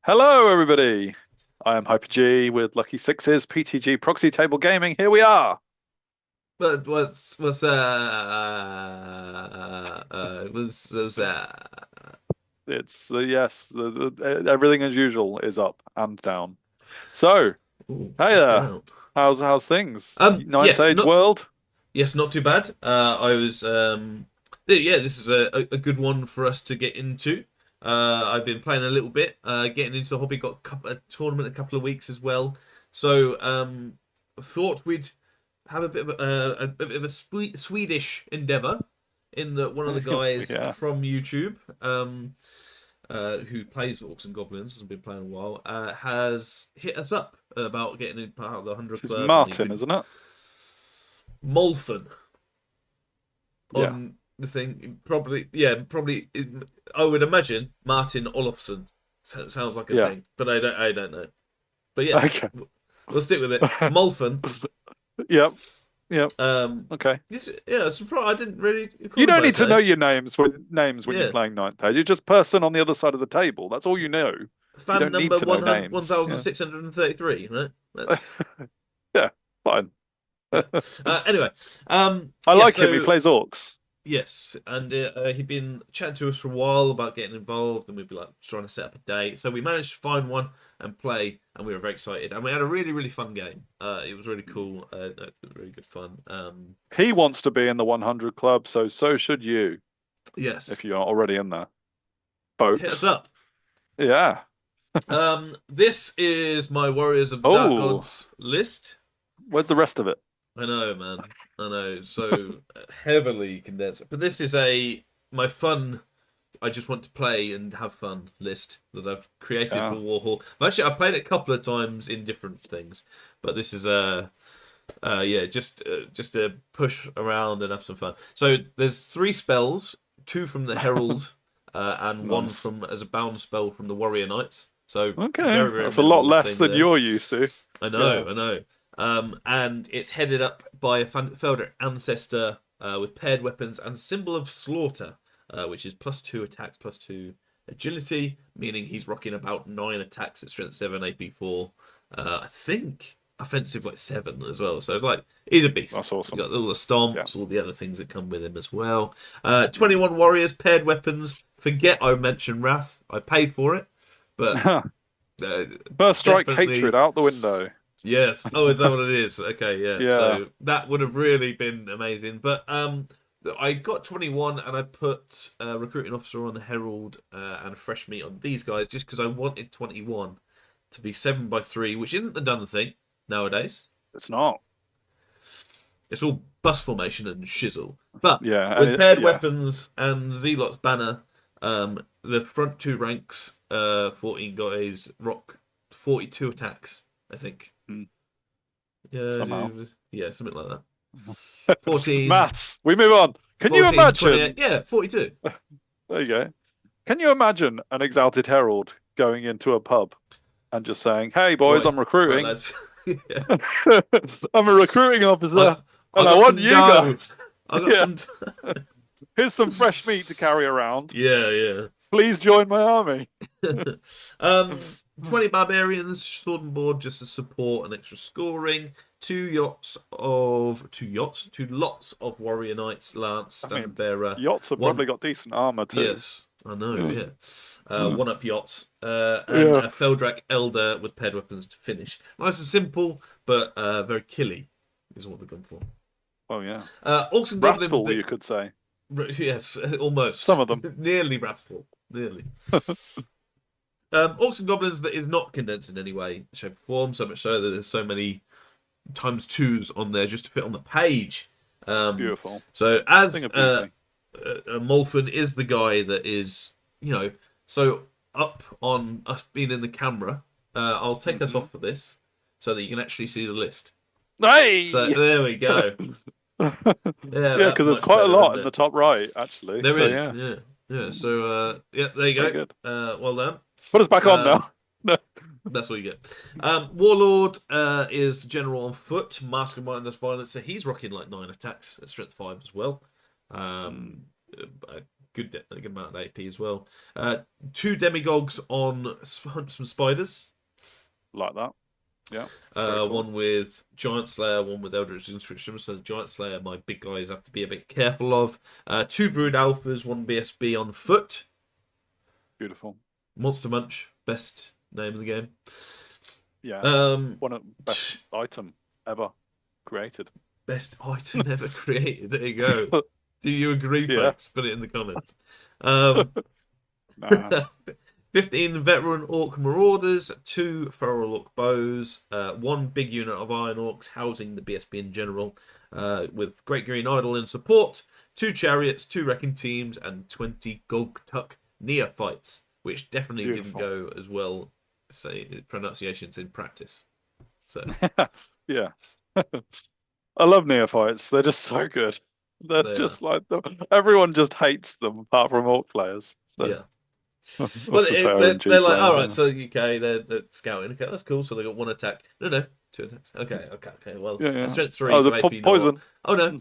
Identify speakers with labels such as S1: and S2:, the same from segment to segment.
S1: Hello, everybody. I am Hyper G with Lucky Sixes, PTG Proxy Table Gaming. Here we are.
S2: But what's
S1: It's yes, everything as usual is up and down. So,
S2: ooh,
S1: hey
S2: it's
S1: there.
S2: down.
S1: How's things? Ninth
S2: Yes,
S1: Age world?
S2: not too bad. I was yeah, this is a good one for us to get into. I've been playing a little bit, getting into the hobby. Got a tournament in a couple of weeks as well. So thought we'd have a bit of a bit of a Swedish endeavour in that one of the guys
S1: Yeah.
S2: from YouTube, who plays Orcs and Goblins, has been playing a while, has hit us up about getting in part of the 100
S1: It's
S2: Club, and he'd
S1: Martin,
S2: been
S1: isn't it?
S2: Molfen
S1: Yeah.
S2: on the thing. Probably, yeah, probably. I would imagine Martin Olofsson sounds like a
S1: Yeah.
S2: thing, but I don't know. But yes,
S1: Okay.
S2: we'll stick with it. Molfen.
S1: Yep. Yep.
S2: Um,
S1: Okay.
S2: yeah, surprised. I didn't really call
S1: You
S2: him
S1: don't
S2: by
S1: need
S2: his
S1: to know
S2: name.
S1: your names when you're
S2: Yeah,
S1: playing Ninth Age. You're just person on the other side of the table. That's all you know. You
S2: fan
S1: don't need
S2: number
S1: to know names. Yeah.
S2: 1633. Right, that's
S1: Yeah. Fine.
S2: yeah. Anyway,
S1: I
S2: yeah.
S1: like him. He
S2: So
S1: plays orcs.
S2: yes, and he'd been chatting to us for a while about getting involved, and we'd be like trying to set up a date. So we managed to find one and play, and we were very excited, and we had a really really fun game. It was really cool, really good fun.
S1: He wants to be in the 100 club, so should you,
S2: Yes,
S1: if you are already in there,
S2: hit us
S1: folks.
S2: up.
S1: Yeah.
S2: This is my Warriors of the Dark
S1: Oh,
S2: Gods list.
S1: where's the rest of it?
S2: I know, man. I know. So heavily condensed. But this is my fun. I just want to play and have fun list that I've created for
S1: Yeah.
S2: Warhall. I've played it a couple of times in different things, but this is yeah, just to push around and have some fun. So there's three spells, two from the Herald, and one
S1: Nice.
S2: from as a bound spell from the Warrior Knights. So
S1: Okay.
S2: very very
S1: That's a lot
S2: minimal
S1: less
S2: thing
S1: than
S2: there.
S1: you're used to.
S2: I
S1: Yeah.
S2: know, I know. And it's headed up by a Felder ancestor with paired weapons and symbol of slaughter, which is +2 attacks, +2 agility, meaning he's rocking about 9 attacks at strength 7, AP4. I think offensive like 7 as well. So it's like he's a beast.
S1: That's
S2: You
S1: awesome.
S2: got all the
S1: Yeah.
S2: stomps, all the other things that come with him as well. 21 warriors, paired weapons. Forget I mentioned Wrath. I paid for it, but uh,
S1: First strike hatred
S2: definitely.
S1: out the window.
S2: Yes. Oh, is that what it is? Okay, yeah.
S1: Yeah.
S2: So that would have really been amazing. But I got 21 and I put recruiting officer on the Herald and fresh meat on these guys just because I wanted 21 to be 7x3, which isn't the done thing nowadays.
S1: It's not.
S2: It's all bus formation and shizzle. But
S1: Yeah.
S2: with paired
S1: Yeah.
S2: weapons and Zealot's banner, the front two ranks, 14 guys rock 42 attacks, I think.
S1: Mm,
S2: Yeah,
S1: somehow.
S2: yeah, something like that. 14,
S1: Maths. We move on. Can you
S2: 14, 28.
S1: imagine?
S2: Yeah, 42.
S1: There you go. Can you imagine an exalted herald going into a pub and just saying, "Hey boys,
S2: Right,
S1: I'm
S2: right,
S1: recruiting.
S2: lads. Yeah.
S1: I'm a recruiting officer,
S2: I
S1: and I
S2: got
S1: want
S2: some
S1: you
S2: dough.
S1: guys.
S2: I got
S1: Yeah,
S2: some.
S1: here's some fresh meat to carry around.
S2: Yeah, yeah.
S1: Please join my army."
S2: um, 20 barbarians, sword and board just to support and extra scoring. Two lots of warrior knights, lance,
S1: I mean,
S2: standard bearer.
S1: yachts have
S2: One,
S1: probably got decent armor too.
S2: yes, I know,
S1: Yeah.
S2: yeah.
S1: Yeah.
S2: One up yachts, and
S1: Yeah.
S2: a Feldrak Elder with paired weapons to finish. Nice and simple, but very killy is what we've gone for.
S1: Oh yeah.
S2: Orcs and Goblins,
S1: Wrathful, you could say.
S2: yes, almost.
S1: Some of them.
S2: Nearly wrathful. Nearly. Orcs and Goblins that is not condensed in any way, shape, or form, so much so that there's so many times twos on there just to fit on the page.
S1: It's beautiful.
S2: So
S1: Thing
S2: as
S1: of beauty.
S2: Molfen is the guy that is, so up on us being in the camera, I'll take us off for this so that you can actually see the list. So
S1: Hey!
S2: there we go. Yeah,
S1: Yeah,
S2: that's
S1: because there's
S2: much
S1: quite a
S2: better,
S1: lot
S2: isn't
S1: in the
S2: it?
S1: top right, actually.
S2: There
S1: So
S2: is,
S1: yeah,
S2: yeah, yeah. So yeah, there you
S1: very
S2: go.
S1: good.
S2: Well done.
S1: Put us back on
S2: Um,
S1: now. No.
S2: That's what you get. Warlord is general on foot, mask of mindless violence. So he's rocking like 9 attacks at strength 5 as well.
S1: Hmm.
S2: I good amount of AP as well. 2 demigods on Huntsman Spiders.
S1: Like that. Yeah. Cool.
S2: One with Giant Slayer, one with Eldritch Inscription. So the Giant Slayer, my big guys have to be a bit careful of. 2 Brood Alphas, 1 BSB on foot.
S1: Beautiful.
S2: Monster Munch, best name of the game.
S1: Yeah. One of the best item ever created.
S2: Best item ever created. There you go. Do you agree, folks? Put it in the comments. 15 veteran Orc Marauders, 2 feral Orc Bows, 1 big unit of Iron Orcs housing the BSB in general, with Great Green Idol in support, 2 Chariots, 2 Wrecking Teams, and 20 Gog-Tuck Neophytes, which definitely didn't go as well, say, pronunciations in practice. So
S1: yeah. I love Neophytes. They're just so good. They're just like them. Everyone just hates them apart from Orc players. So.
S2: Yeah. Well, they're like, all right, so UK, they're scouting. Okay, that's cool. So they got 1 attack. No, 2 attacks. Okay. Well, strength 3. So AP
S1: poison.
S2: Oh no.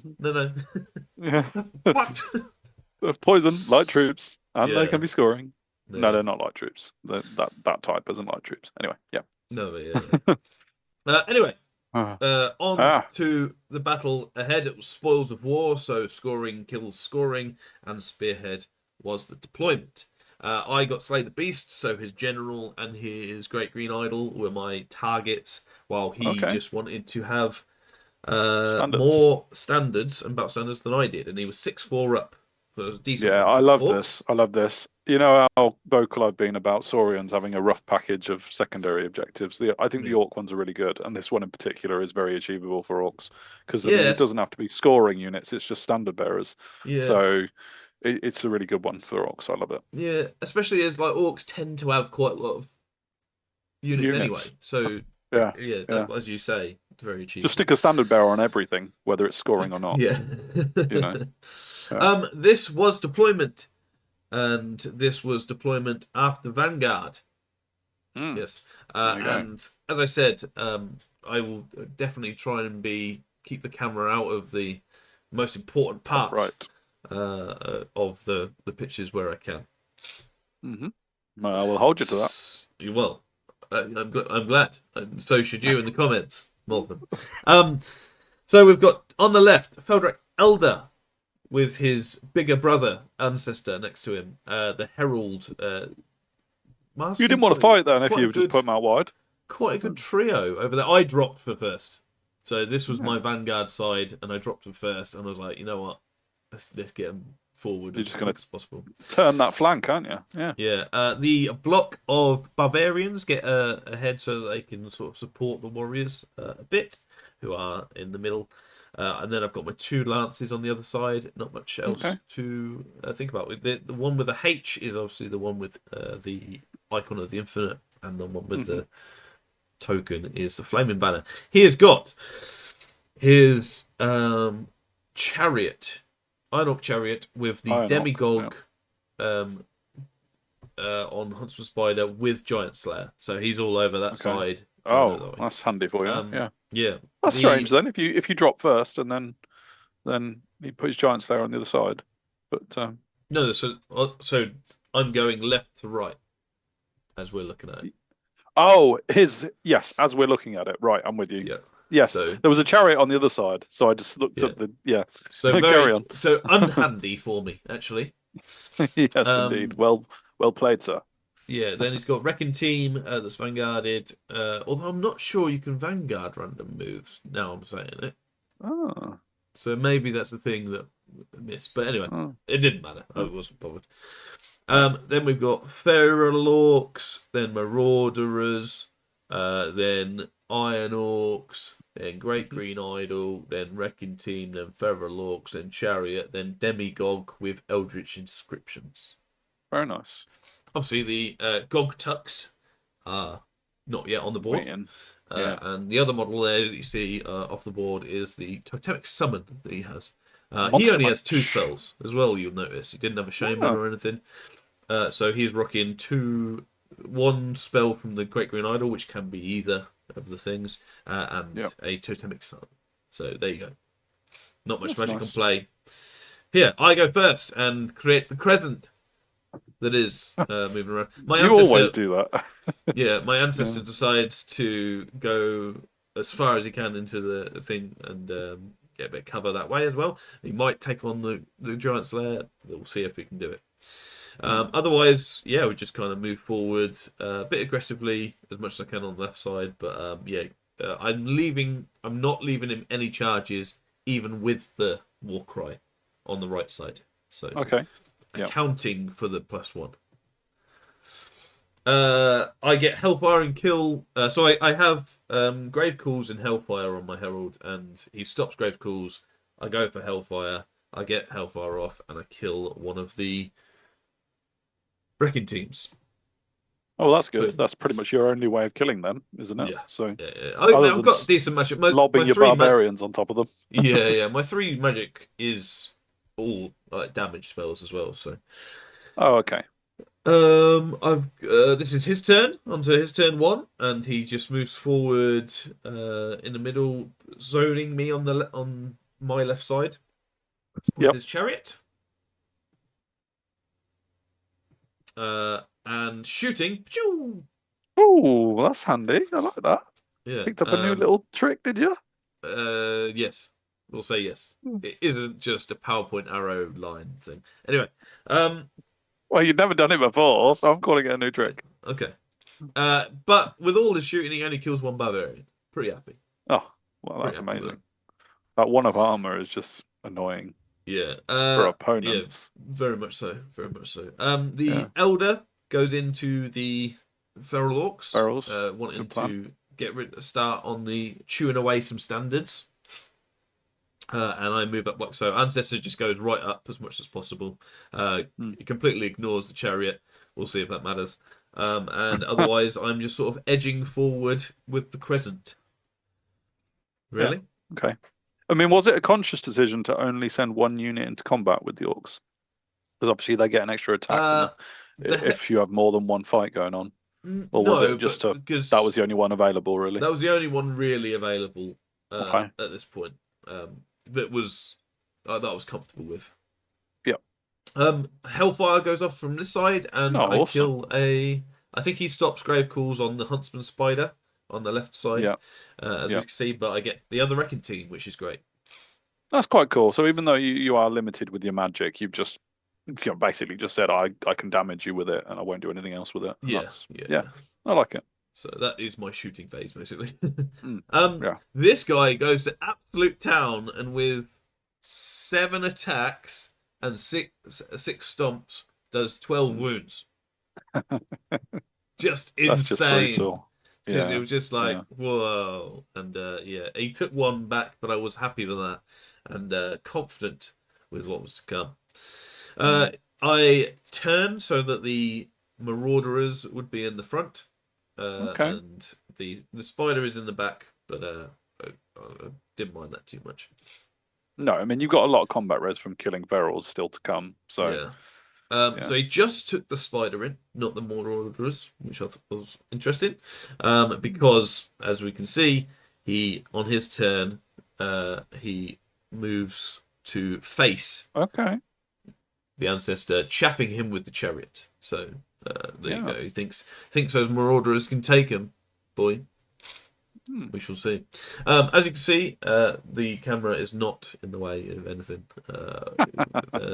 S1: Yeah.
S2: What?
S1: Poison, light troops, and they can be scoring. No, they're not light troops. That type isn't light troops. Anyway, yeah.
S2: No, yeah. Anyway, on to the battle ahead. It was Spoils of War, so scoring kills scoring, and Spearhead was the deployment. I got Slay the Beast, so his general and his Great Green Idol were my targets, while he just wanted to have more standards and battle standards than I did, and he was 6-4 up. So it was decent.
S1: Yeah, I love this. I love this. You know how vocal I've been about Saurians having a rough package of secondary objectives. I think the Orc ones are really good, and this one in particular is very achievable for Orcs, because it doesn't have to be scoring units, it's just standard bearers.
S2: Yeah.
S1: So it's a really good one for Orcs. I love it.
S2: Yeah, especially as like Orcs tend to have quite a lot of units. Anyway. So as you say, it's very achievable.
S1: Just stick a standard bearer on everything, whether it's scoring or not.
S2: Yeah.
S1: You know.
S2: This was deployment, and this was deployment after Vanguard. Yes, and as I said, I will definitely try and keep the camera out of the most important parts of the pitches where I can.
S1: Well, I will hold you to that.
S2: You will. I'm glad, and so should you in the comments, Molfen. So we've got on the left Feldrak Elder, with his bigger brother, ancestor, next to him. The Herald.
S1: You didn't want to fight then if you just put him out wide.
S2: Quite a good trio over there. I dropped for first. So this was my Vanguard side, and I dropped him first, and I was like, you know what? Let's get him forward as quick as possible.
S1: Turn that flank, aren't you? Yeah.
S2: Yeah. The block of barbarians get ahead so that they can sort of support the warriors a bit, who are in the middle. And then I've got my 2 lances on the other side. Not much else to think about. The one with the H is obviously the one with the icon of the infinite, and the one with the token is the flaming banner. He has got his chariot, Iron chariot, with the demigod on Huntsman Spider with Giant Slayer. So he's all over that side.
S1: Oh, that's handy for you.
S2: Yeah.
S1: That's strange then. If you drop first and then he puts his Giant Slayer on the other side. But
S2: no, so I'm going left to right as we're looking at it.
S1: Oh, as we're looking at it. Right, I'm with you.
S2: Yeah.
S1: Yes, there was a chariot on the other side, so I just looked at the
S2: So
S1: carry on.
S2: So unhandy for me, actually.
S1: Yes, indeed. Well played, sir.
S2: Yeah, then he's got Wrecking Team that's vanguarded. Although I'm not sure you can vanguard random moves. Now I'm saying it.
S1: Oh.
S2: So maybe that's the thing that I missed. But anyway, it didn't matter. I wasn't bothered. Then we've got Feral Orcs, then Marauders, then Iron Orcs, then Great Green Idol, then Wrecking Team, then Feral Orcs, then Chariot, then Demigog with Eldritch Inscriptions.
S1: Very nice.
S2: Obviously, the Gog-Tucks are not yet on the board. And the other model there that you see off the board is the Totemic Summon that he has. He only has 2 spells as well, you'll notice. He didn't have a Shaman or anything. So he's rocking 1 spell from the Great Green Idol, which can be either of the things, and a Totemic Summon. So there you go. Not much magic on play. Here, I go first and create the crescent that is moving around. My
S1: You
S2: ancestor,
S1: always do that.
S2: yeah, my ancestor decides to go as far as he can into the thing and get a bit of cover that way as well. He might take on the giant slayer. We'll see if we can do it. Otherwise, yeah, we just kind of move forward a bit aggressively as much as I can on the left side. But I'm not leaving him any charges, even with the war cry on the right side. So
S1: Okay.
S2: accounting for the +1. I get Hellfire and kill. So I have Grave Calls and Hellfire on my Herald, and he stops Grave Calls. I go for Hellfire. I get Hellfire off, and I kill one of the wrecking teams.
S1: Oh, that's good. That's pretty much your only way of killing them, isn't it?
S2: Yeah.
S1: So
S2: I've got decent magic.
S1: lobbing your barbarians on top of them.
S2: Yeah. My 3 magic is all like damage spells as well. So.
S1: Oh, okay.
S2: This is his turn. Onto his turn 1, and he just moves forward in the middle, zoning me on my left side with his chariot. And shooting.
S1: Oh, that's handy. I like that.
S2: Yeah.
S1: Picked up a new little trick, did you?
S2: Yes. We'll say yes. It isn't just a PowerPoint arrow line thing. Anyway.
S1: Well, you've never done it before, so I'm calling it a new trick.
S2: Okay. But with all the shooting, he only kills 1 barbarian. Pretty happy.
S1: Oh, well, that's amazing. That 1 of armor is just annoying.
S2: Yeah.
S1: For opponents.
S2: Yeah, very much so. Very much so. The Elder goes into the Feral Orcs.
S1: Ferals.
S2: Wanting to start on the chewing away some standards. And I move up like so. Ancestor just goes right up as much as possible. He completely ignores the chariot. We'll see if that matters. And otherwise, I'm just sort of edging forward with the crescent. Really?
S1: Yeah. Okay. I mean, was it a conscious decision to only send 1 unit into combat with the Orcs? Because obviously they get an extra attack if you have more than 1 fight going on. Or was it just because that was the only one available, really?
S2: That was the only one really available at this point. That was comfortable with.
S1: Yep.
S2: Hellfire goes off from this side, and I kill I think he stops Grave Calls on the Huntsman Spider on the left side, as we can see. But I get the other wrecking team, which is great.
S1: That's quite cool. So even though you are limited with your magic, you've just basically just said I can damage you with it, and I won't do anything else with it. Yeah. I like it.
S2: So that is my shooting phase, basically.
S1: Yeah.
S2: This guy goes to absolute town, and with 7 attacks and 6 stomps, does 12 wounds. Just insane.
S1: That's just brutal.
S2: It was just like, whoa. And he took 1 back, but I was happy with that and confident with what was to come. I turn so that the Marauders would be in the front. And the spider is in the back, but I didn't mind that too much. No,
S1: I mean, you've got a lot of combat res from killing ferals still to come. So
S2: So he just took the spider in, not the Marauders, which I thought was interesting. Because as we can see, he on his turn he moves to face the ancestor, chaffing him with the chariot. So there you go. He thinks those Marauders can take him, boy. We shall see. As you can see, the camera is not in the way of anything.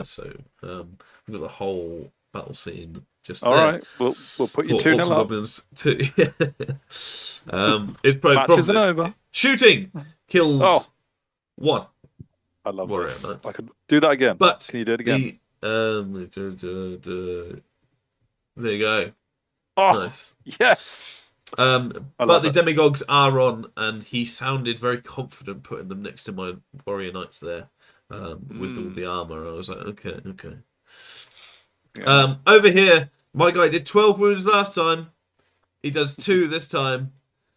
S2: So we've got the whole battle scene just there.
S1: All right, we'll put you 2-0 up.
S2: Goblins it's probably
S1: Match isn't over.
S2: Shooting kills 1.
S1: I love this. I could do that again.
S2: But
S1: can you do it again?
S2: There you go.
S1: Oh,
S2: nice.
S1: Yes.
S2: But the demagogues are on, and he sounded very confident putting them next to my warrior knights there with all the armor. I was like, okay.
S1: Yeah.
S2: Over here, my guy did 12 wounds last time. He does 2 this time.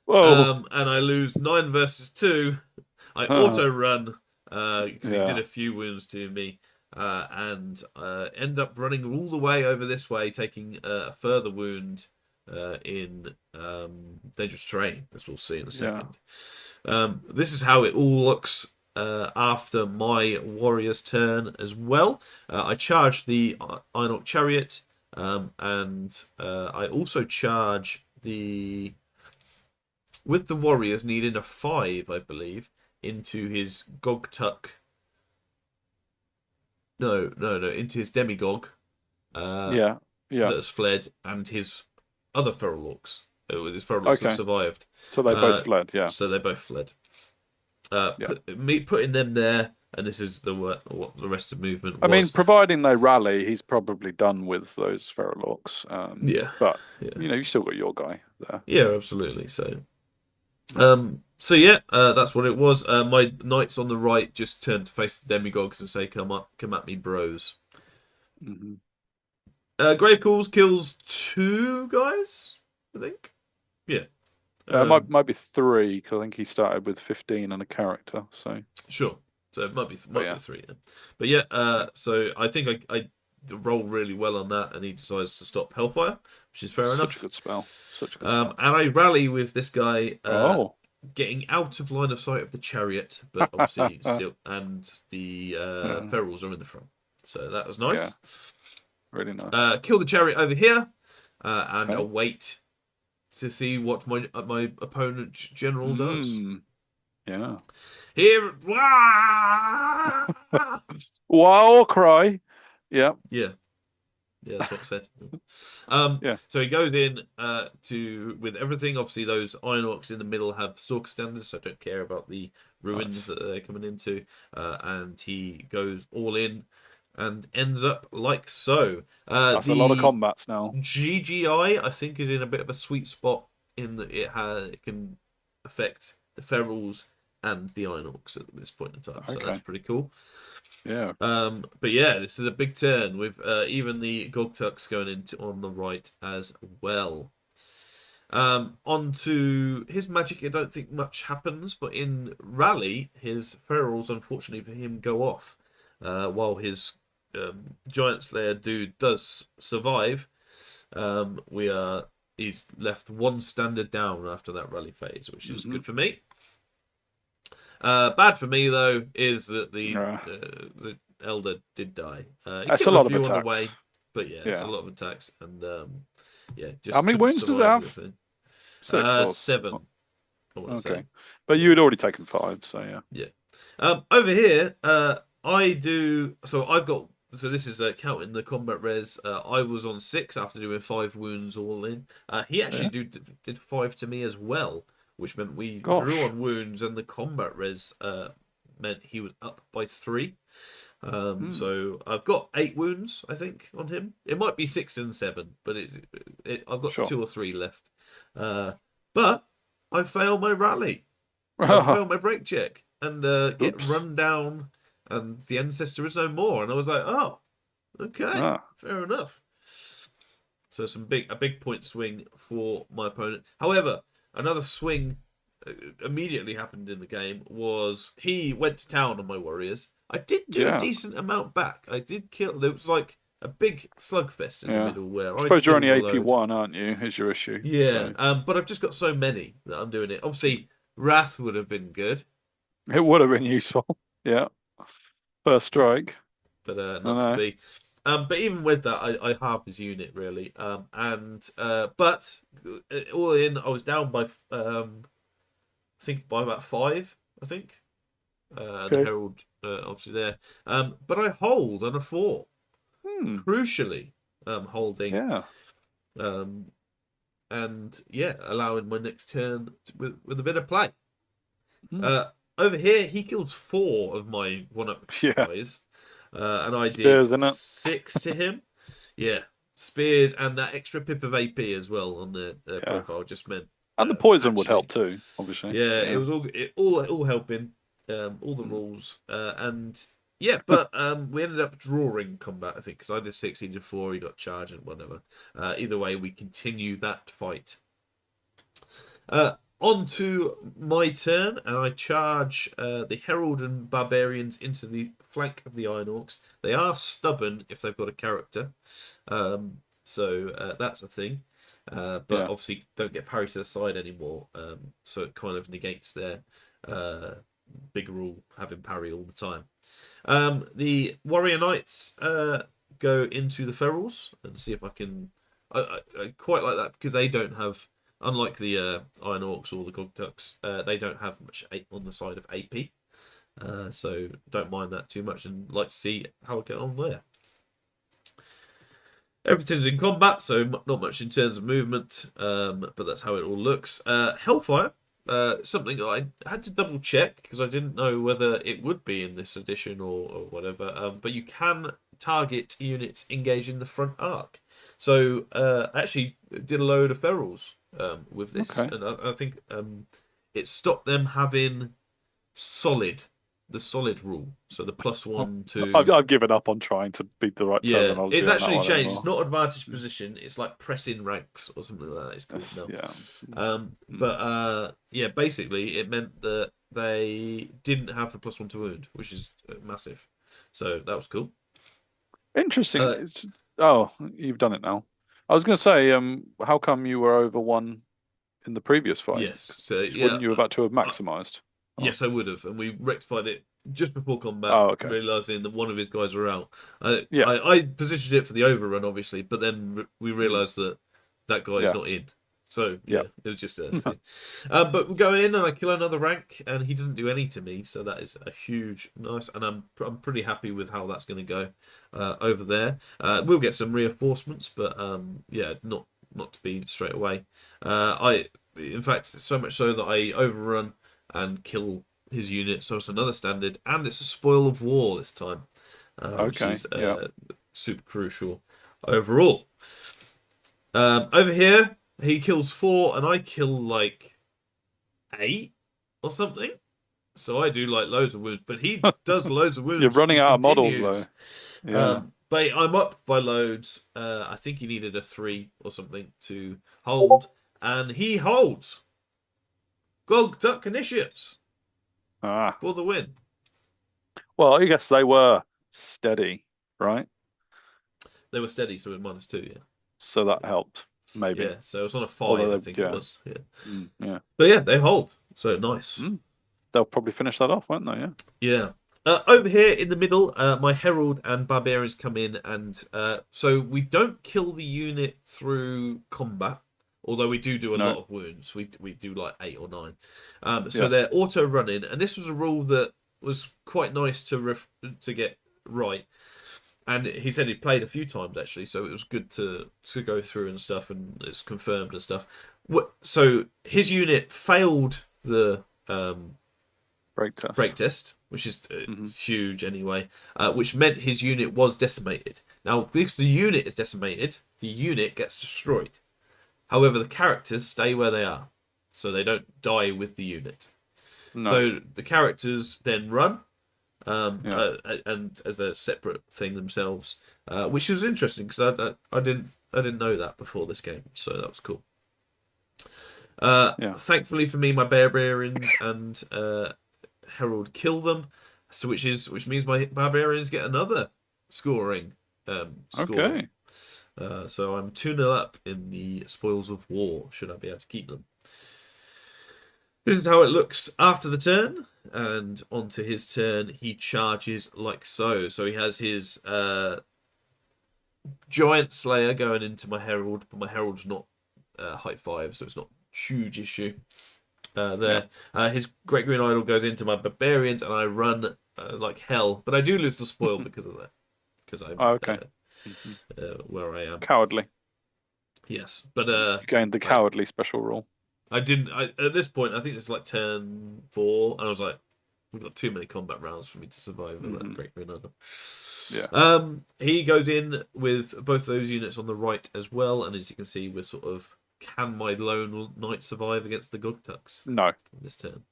S1: Whoa.
S2: And I lose 9 versus 2. I auto run because he did a few wounds to me. And end up running all the way over this way, taking a further wound in dangerous terrain, as we'll see in a second. This is how it all looks after my warrior's turn as well. I charge the Iron Orc chariot, and I also charge the with the warriors needing a 5, I believe, into his Gogtuck. No, into his demigog.
S1: Yeah.
S2: That has fled, and his other feral orcs. His feral orcs have survived.
S1: So they both fled. Yeah.
S2: So they both fled.
S1: Yeah.
S2: Putting them there, and this is what the rest of movement was.
S1: I mean, providing they rally, he's probably done with those feral orcs. But you still got your guy there.
S2: Yeah, absolutely. So that's what it was. My knights on the right just turned to face the demigods and say, "Come at me, bros."
S1: Mm-hmm.
S2: Grave Calls kills 2 guys, I think. Yeah.
S1: Might be 3 because I think he started with 15 and a character. So
S2: sure. So it might be 3 then. But yeah. So I think I roll really well on that, and he decides to stop Hellfire, which is fair enough.
S1: Such a good spell.
S2: And I rally with this guy. Getting out of line of sight of the chariot, but obviously still, and the ferals are in the front. So that was nice.
S1: Yeah. Really nice.
S2: Kill the chariot over here, and await to see what my opponent general does.
S1: Yeah.
S2: Here,
S1: wow, cry. Yeah.
S2: Yeah. Yeah, that's what I said. So he goes in with everything. Obviously, those Iron Orcs in the middle have Stalker standards, so I don't care about the ruins that they're coming into. And he goes all in and ends up like so.
S1: That's a lot of combats now.
S2: GGI, I think, is in a bit of a sweet spot in that it can affect the ferals and the Iron Orcs at this point in time. So that's pretty cool.
S1: Yeah.
S2: But yeah, this is a big turn with even the Gogtucks going into on the right as well. Onto his magic, I don't think much happens, but in Rally, his ferals, unfortunately for him, go off. While his Giant Slayer dude does survive, he's left 1 standard down after that rally phase, which is good for me. Bad for me though is that the elder did die.
S1: That's a lot of attacks. On the way,
S2: but it's a lot of attacks, and just
S1: how many wounds does it have?
S2: 6 7.
S1: Okay, but you had already taken 5, so
S2: yeah. Over here, I do. So I've got. So this is counting the combat res. I was on 6 after doing 5 wounds all in. He actually did 5 to me as well, which meant we drew on wounds, and the combat res meant he was up by 3. So I've got 8 wounds, I think, on him. It might be 6 and 7, but I've got 2 or 3 left. But I fail my rally. I fail my break check and get run down, and the ancestor is no more. And I was like, oh, okay, fair enough. So a big point swing for my opponent. However, another swing immediately happened in the game was he went to town on my warriors. I did do a decent amount back. I did kill. There was like a big slugfest in the middle where
S1: I suppose you're only AP1, aren't you? Is your issue?
S2: Yeah, so. But I've just got so many that I'm doing it. Obviously, Wrath would have been good.
S1: It would have been useful. Yeah, first strike,
S2: but not to be. But even with that, I halved his unit really. But all in, I was down by I think by about 5. I think. The Herald obviously there. But I hold on a 4. Crucially, holding.
S1: Yeah.
S2: Allowing my next turn with a bit of play. Over here, he kills 4 of my 1-up guys. And I
S1: Spears,
S2: did 6 to him. Yeah. Spears and that extra pip of AP as well on the profile just meant.
S1: And the poison would help too, obviously.
S2: Yeah, it was all helping. All the rules. But we ended up drawing combat, I think, because I did 6, he did 4, he got charged and whatever. Either way, we continue that fight. On to my turn, and I charge the Herald and Barbarians into the flank of the Iron Orcs. They are stubborn if they've got a character, so that's a thing. But obviously don't get parried to the side anymore, so it kind of negates their big rule, having parry all the time. The warrior knights go into the ferals and see if I can. I quite like that because they don't have, unlike the Iron Orcs or the Gogtuks, they don't have much on the side of AP. So don't mind that too much and like to see how I get on there. Everything's in combat, so not much in terms of movement, but that's how it all looks. Hellfire, something I had to double check because I didn't know whether it would be in this edition or whatever. But you can target units engaged in the front arc. So I actually did a load of ferals with this, and I think it stopped them having the solid rule, so the +1 to.
S1: I've given up on trying to beat the right terminology.
S2: It's actually changed.
S1: Anymore.
S2: It's not advantage position. It's like pressing ranks or something like that. It's called now.
S1: Yeah.
S2: But basically it meant that they didn't have the +1 to wound, which is massive. So that was cool.
S1: Interesting. You've done it now. I was going to say, how come you were over 1 in the previous fight?
S2: Yes. So
S1: wouldn't you have had to have maximised?
S2: Yes, I would have, and we rectified it just before combat, realising that one of his guys were out. I positioned it for the overrun, obviously, but then we realised that guy's not in. So, it was just a thing. But we're going in, and I kill another rank, and he doesn't do any to me, so that is a huge nice, and I'm pretty happy with how that's going to go over there. We'll get some reinforcements, but not to be straight away. In fact, so much so that I overrun and kill his unit, so it's another standard, and it's a spoil of war this time, which is super crucial overall. Over here, he kills 4, and I kill like 8 or something. So I do like loads of wounds, but he does loads of wounds.
S1: You're running out of models though.
S2: Yeah. But I'm up by loads. I think he needed a 3 or something to hold, and he holds. Gogtuk initiates for the win.
S1: Well, I guess they were steady, right?
S2: They were steady, so it was -2, yeah.
S1: So that helped, maybe.
S2: Yeah, so it was on a 5, I think it was. Yeah.
S1: Yeah.
S2: But yeah, they hold, so nice.
S1: They'll probably finish that off, won't they? Yeah.
S2: Yeah. Over here in the middle, my Herald and Barbarians come in, and so we don't kill the unit through combat. Although we do a lot of wounds. We do like 8 or 9. So they're auto running, and this was a rule that was quite nice to get right. And he said he played a few times actually, so it was good to go through and stuff, and it's confirmed and stuff. So his unit failed the break test, which is huge anyway, which meant his unit was decimated. Now, because the unit is decimated, the unit gets destroyed. However, the characters stay where they are, so they don't die with the unit. No. So the characters then run, and as a separate thing themselves, which was interesting because I didn't know that before this game, so that was cool. Thankfully for me, my Barbarians and Herald kill them, so which means my Barbarians get another scoring score.
S1: Okay.
S2: So I'm 2-0 up in the spoils of war, should I be able to keep them. This is how it looks after the turn, and onto his turn, he charges like so. So he has his Giant Slayer going into my Herald, but my Herald's not height 5, so it's not a huge issue there. His Great Green Idol goes into my Barbarians, and I run like hell, but I do lose the spoil because of that. Because I'm where I am.
S1: Cowardly.
S2: Yes, but
S1: you gained the cowardly special rule.
S2: I didn't. At this point, I think it's like turn 4, and I was like, we've got too many combat rounds for me to survive with that Great Green Idol. Yeah. He goes in with both those units on the right as well, and as you can see, we're sort of, can my lone knight survive against the Gogtuks?
S1: No.
S2: This turn.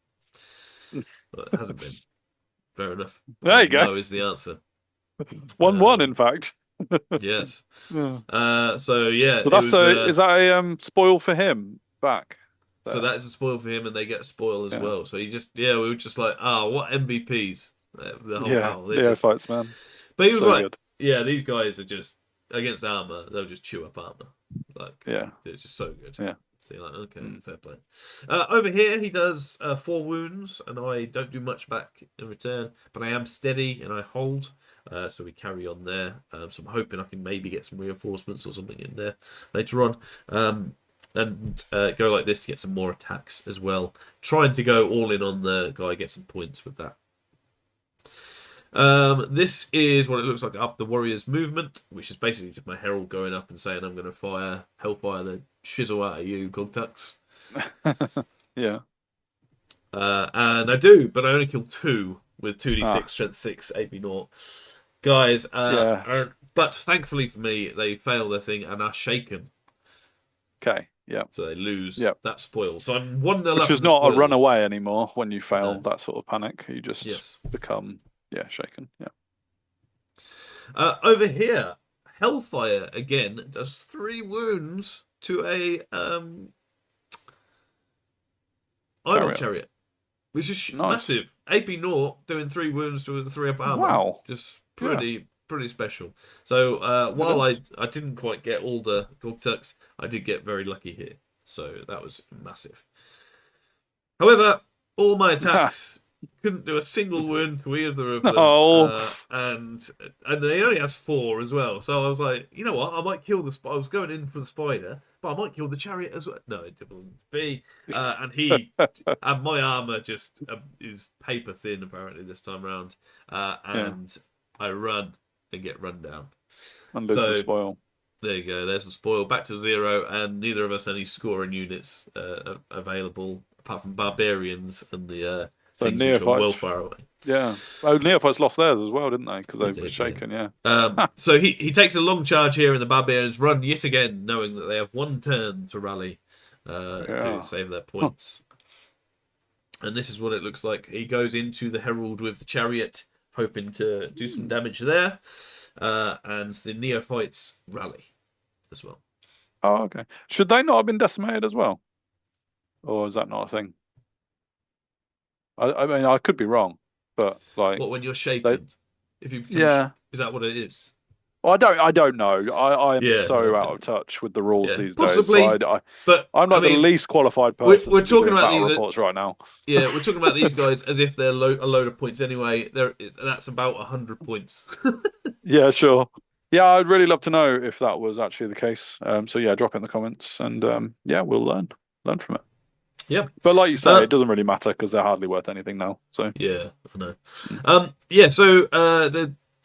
S2: But it hasn't been. Fair enough.
S1: There you go.
S2: No is the answer.
S1: 1-1, in fact.
S2: Yes. So yeah.
S1: So that's is that a spoil for him back?
S2: There. So that is a spoil for him, and they get a spoil as well. So he just we were just like, what MVPs? The whole
S1: fights, man.
S2: But he was like, good. These guys are just against armor. They'll just chew up armor. Like, they're just so good.
S1: Yeah.
S2: So you're like, okay, fair play. Over here, he does 4 wounds, and I don't do much back in return, but I am steady and I hold. So we carry on there. So I'm hoping I can maybe get some reinforcements or something in there later on. And go like this to get some more attacks as well. Trying to go all in on the guy, get some points with that. This is what it looks like after the warrior's movement, which is basically just my herald going up and saying I'm going to fire hellfire the shizzle out of you, Gogtux.
S1: Yeah.
S2: And I do, but I only kill 2 with 2d6, strength 6, AP 0. Guys, but thankfully for me, they fail their thing and are shaken.
S1: Okay, yeah.
S2: So they lose that spoil. So I'm 1-0 up.
S1: Which is not a runaway anymore when you fail that sort of panic. You just become shaken. Yeah.
S2: Over here, Hellfire again does 3 wounds to a idle chariot, which is massive. AP 0 doing 3 wounds to a 3 up armor.
S1: Wow.
S2: Just pretty special. So while I didn't quite get all the Gogtux, I did get very lucky here. So that was massive. However, all my attacks couldn't do a single wound to either of them. And they only has 4 as well. So I was like, you know what? I might kill the spider. I was going in for the spider, but I might kill the chariot as well. No, it wasn't to be. And and my armor just is paper thin apparently this time around. And I run and get run down.
S1: And lose the spoil.
S2: There you go. There's the spoil. Back to 0, and neither of us any scoring units available apart from barbarians and the things which are well far away.
S1: Yeah. Oh, neophytes lost theirs as well, didn't they? Because they were shaken. Yeah.
S2: So he takes a long charge here, and the barbarians run yet again, knowing that they have 1 turn to rally to save their points. And this is what it looks like. He goes into the herald with the chariot, hoping to do some damage there. And the neophytes rally as well.
S1: Oh, okay. Should they not have been decimated as well? Or is that not a thing? I mean, I could be wrong, but like...
S2: What, when you're shaken? If you is that what it is?
S1: Well, I don't know. I am so out of touch with the rules these
S2: possibly,
S1: days. So
S2: but
S1: I'm not the least qualified person.
S2: We're talking about these
S1: reports right now.
S2: Yeah, we're talking about these guys as if they're a load of points anyway. That's about 100 points.
S1: Yeah, sure. Yeah, I'd really love to know if that was actually the case. So yeah, drop it in the comments, and we'll learn from it.
S2: Yeah,
S1: but like you say, it doesn't really matter because they're hardly worth anything now. So
S2: yeah, I know. So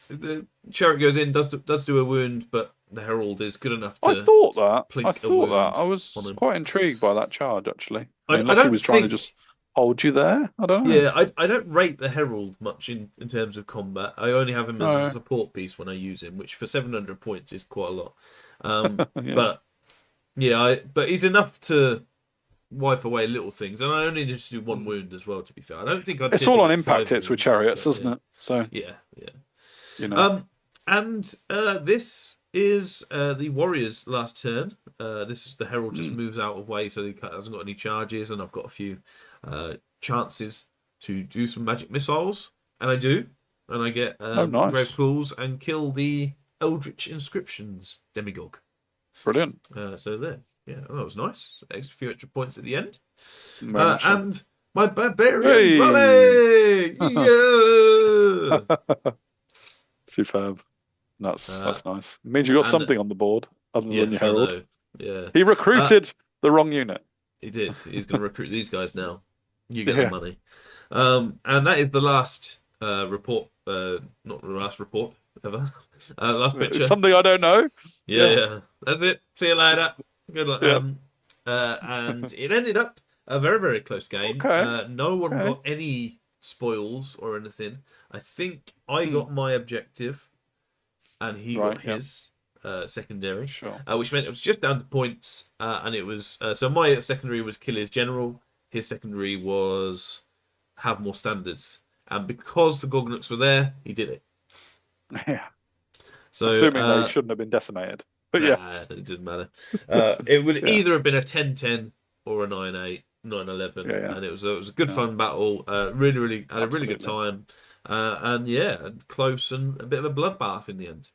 S2: the chariot goes in, does do a wound, but the herald is good enough to.
S1: I thought that. I was quite intrigued by that charge actually. Unless he was trying to just hold you there. I don't know.
S2: Yeah, I don't rate the herald much in terms of combat. I only have him as a support piece when I use him, which for 700 points is quite a lot. But he's enough to wipe away little things, and I only need to do 1 wound as well. To be fair, I don't think it's
S1: all on impact hits with chariots, isn't it? So
S2: yeah.
S1: You know.
S2: This is the warrior's last turn. This is the herald just moves out of way, so he hasn't got any charges, and I've got a few chances to do some magic missiles, and I do, and I get
S1: nice.
S2: grave calls and kill the Eldritch Inscriptions demigod.
S1: Brilliant.
S2: So there. Yeah, that was nice. A few extra points at the end.
S1: And
S2: my barbarians rally! Yeah!
S1: Superb. That's nice. It means you got something on the board other than your herald.
S2: Yeah.
S1: He recruited the wrong unit.
S2: He did. He's going to recruit these guys now. You get the money. And that is the last report. Not the last report ever. Last picture.
S1: Something I don't know.
S2: Yeah. That's it. See you later. Good luck.
S1: Yeah.
S2: And it ended up a very, very close game.
S1: Okay.
S2: No one got any spoils or anything. I think I got my objective, and he got his secondary, which meant it was just down to points. And it was so my secondary was kill his general. His secondary was have more standards, and because the Goglins were there, he did it.
S1: Yeah.
S2: So
S1: assuming they shouldn't have been decimated. But
S2: it didn't matter. It would either have been a 10-10 or a 9-8, 9-11, and it was a good fun battle. Really had a really good time, and close and a bit of a bloodbath in the end.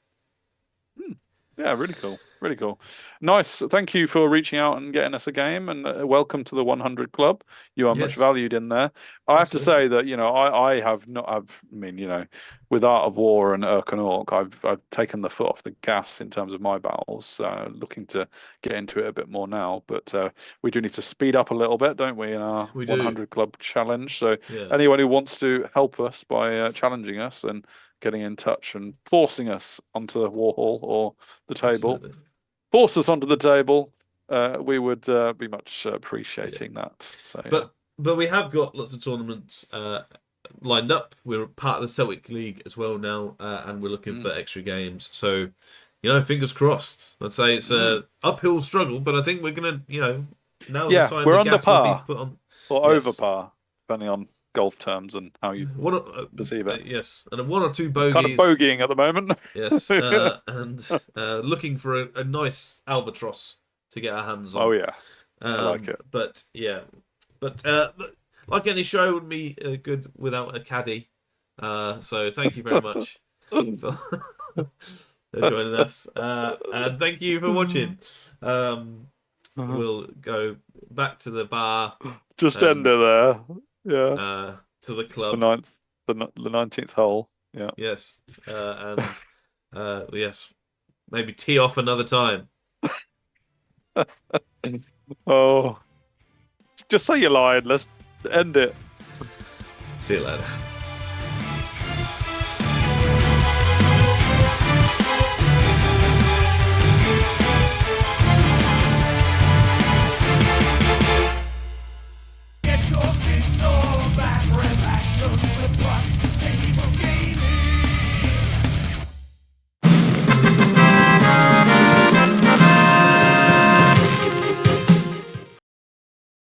S1: Yeah, really cool. Really cool. Nice. Thank you for reaching out and getting us a game, and welcome to the 100 Club. You are much
S2: Yes,
S1: valued in there. I have to
S2: absolutely.
S1: say that, I have not, I mean, with Art of War and Urk and Orc, I've taken the foot off the gas in terms of my battles, looking to get into it a bit more now. But we do need to speed up a little bit, don't we, in our
S2: We do.
S1: 100 Club challenge? So
S2: Yeah,
S1: anyone who wants to help us by challenging us and getting in touch and forcing us onto the Warhall or the table,
S2: absolutely.
S1: force us onto the table, we would be much
S2: Yeah.
S1: appreciating that. So yeah.
S2: But we have got lots of tournaments lined up. We're part of the Celtic League as well now, and we're looking for extra games. So, fingers crossed. I'd say it's a uphill struggle, but I think we're gonna, now's the
S1: Yeah,
S2: time
S1: we're
S2: the
S1: under
S2: gas will be
S1: par
S2: put on.
S1: or over
S2: Yes.
S1: par, depending on golf terms and how you perceive it.
S2: Yes, and one or two
S1: Kind of
S2: bogeys.
S1: bogeying at the moment.
S2: Yes, and looking for a nice albatross to get our hands
S1: Oh
S2: on.
S1: yeah, I like it.
S2: But yeah, but like any show, it wouldn't be good without a caddy. So thank you very much for, for joining us, and thank you for watching. We'll go back to the bar
S1: Just end
S2: and
S1: it there. Yeah,
S2: to the
S1: the
S2: club.
S1: ninth, the 19th hole. Yeah.
S2: Yes, and yes, maybe tee off another time.
S1: Oh, just say you're lying. Let's end it.
S2: See you later.